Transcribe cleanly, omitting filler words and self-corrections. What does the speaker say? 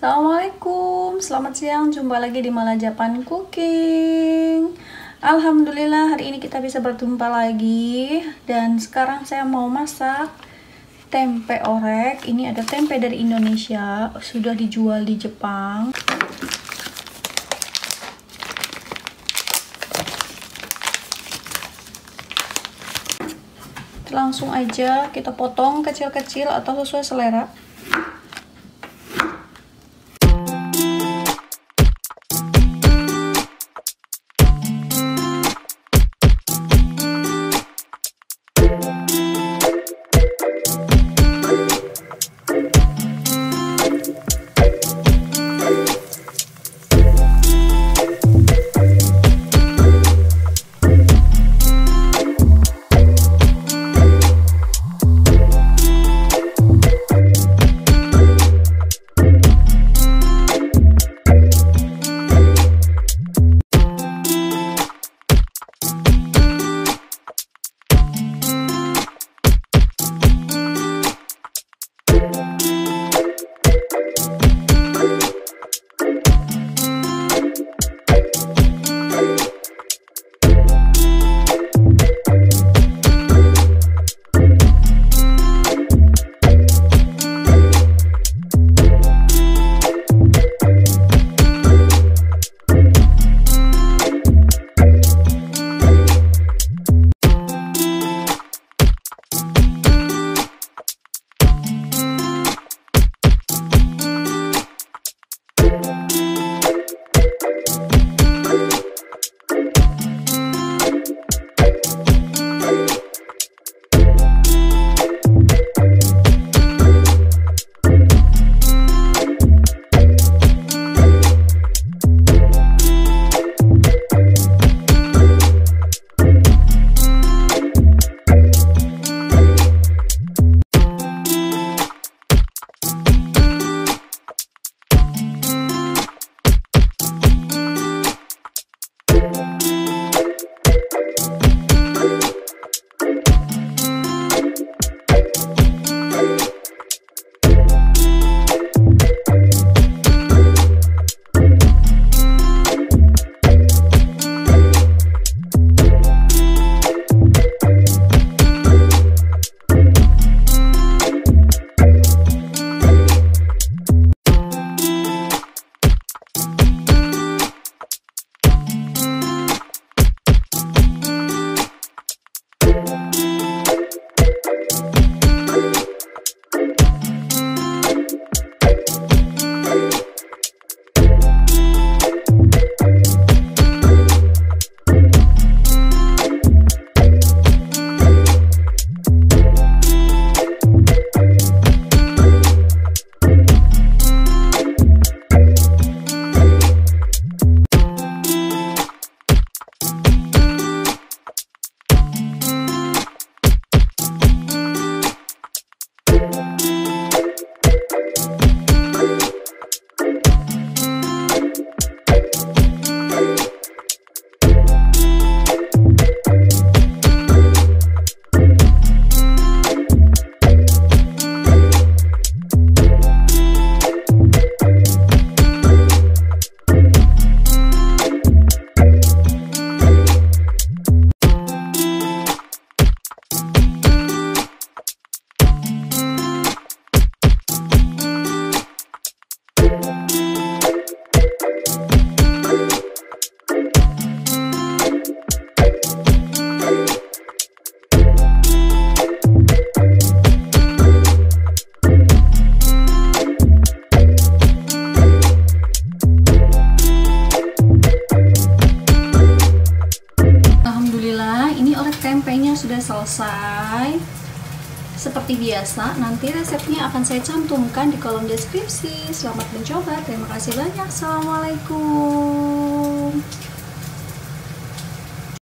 Assalamualaikum, selamat siang, jumpa lagi di Japan Cooking. Alhamdulillah hari ini kita bisa berjumpa lagi. Dan sekarang saya mau masak tempe orek. Ini ada tempe dari Indonesia, sudah dijual di Jepang. Langsung aja kita potong kecil-kecil atau sesuai selera. tempenya sudah selesai. Seperti biasa, nanti resepnya akan saya cantumkan di kolom deskripsi. Selamat mencoba, terima kasih banyak. Assalamualaikum.